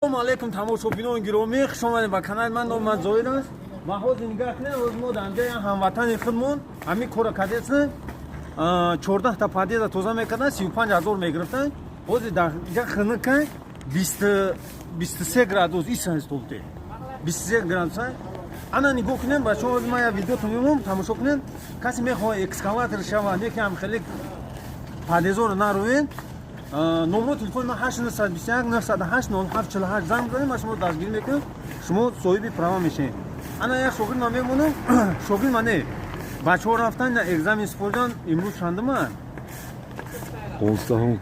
Assalomu alaykum tomoshabinoni giromi, xush omaded ба канали ман. Номам Зоир аст. Ва ҳозир нигоҳ кунед, оз мо дар ҷои ҳамватани худмон ҳамин кора кардем. 14 та падеда тоза мекарданд, 35000 мегирифтанд. Ҳозир дар ҷа хунукай 23 градус исанс толте. 23 градус. Ана нигоҳ кунед, бачаҳо ҳозир ман як видеото меомам, тамошо кунед. Касе мехоҳад экскаватор шава, некам хеле падезоро наровен. Номер телефон ма 821 908 0748 занг бизанед, ма шумо дастгирӣ мекунам, шумо соҳиби права мешавед. Ана як шогирд ман мемонам, шогирд ман не. Бачаҳо рафтан экзамен супордан, имрӯз чандуман? 15-ум.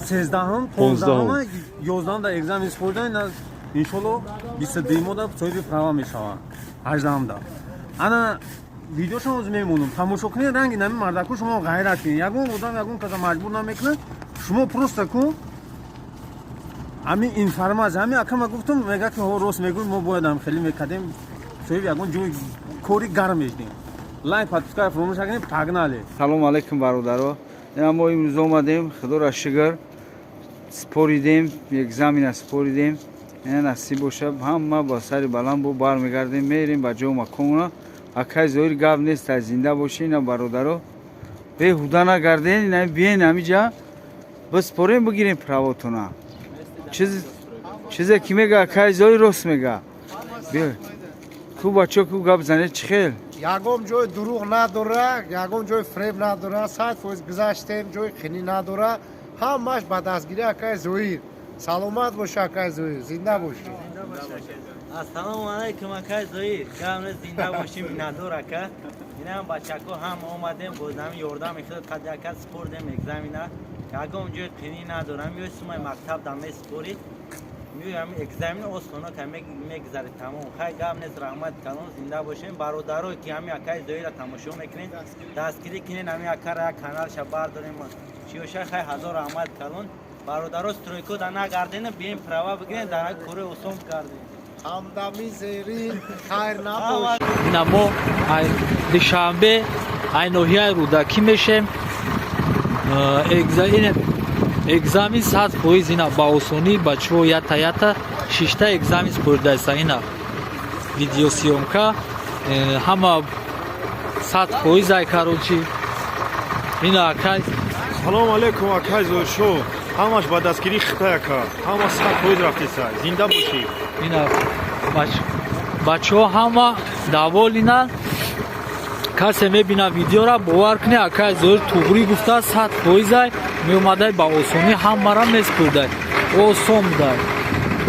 13-ум, 15-ум, 11-ум да экзамен супордан, иншолло 22-ум да соҳиби права мешавад. 18-ум да. Ана видеошо ҳозир мемонам, тамошо кунед, ранги нами мардаку шумо ғайрат кунед. Ягон одам ягон каса маҷбур намекунад. شما پروسته کن همین اینفرماسیون همین اکم گفتم میگه که راست میگوی ما باید هم خیلی میکردیم شاید یکون جوی کوری گرم میشدیم لایک پاتوسکار فراموش نکنید پاگناله. سلام علیکم برادرها. ما امروز اومدیم خدا را شکر سپوریدیم اگزمین سپوریدیم این نصیب باشه همه با سر بلند بو برمیگردیم میریم به جای مکان. اکای زویر گاو نیست زنده باشین برادرها بیهوده نگردین نه بیاین همینجا بس پوریم بگیریم پراوتونا چیزی کی میگه کای زوی راست میگه بیا کو بچه کو گپ زنه چخیل یگم جای دروغ نداره یگم جای فریب نداره 100% گذاشتیم جای خنی نداره همش با دستگیری اکای زوی سلامت باشه اکای زوی زنده باشی. السلام علیکم اکای زوی کامل زنده باشیم نداره اکا اینم بچه‌ها هم اومدیم بازم یاردم میخواد قدیکا سپوردیم اگزمینه یگم جای خنی ندارم میوسم مکتب دم سپوری میام اگزمین اصلا که میگذره تمام خیلی گام نیست رحمت کنون زنده باشیم برادرها که همین اکای زوی را تماشا میکنین دستگیری کنین همین اکا را کانال شبار داریم چیوشه خیلی هزار رحمت کنون برادرها استرویکو در نگردین بیاین پروا بگیرین در کوره اصوم کردین همدمی زیرین خیر نباشه. نمو دوشنبه ناحیه رودکی میشیم اگزمین 100% اینا با آسونی بچه‌ها یتا 6 تا اگزمین سپرده است اینا ویدیو سیومکا همه 100% ای کاروچی اینا اکای سلام علیکم اکای زوشو همش با دستگیری خطا کا همه 100% رفته سای زنده باشی اینا بچه‌ها همه داولینن کسی میبینه ویدیو را باور کنه اکای زور توغری گفته 100% می اومده با آسونی همه را میسپرده آسون ده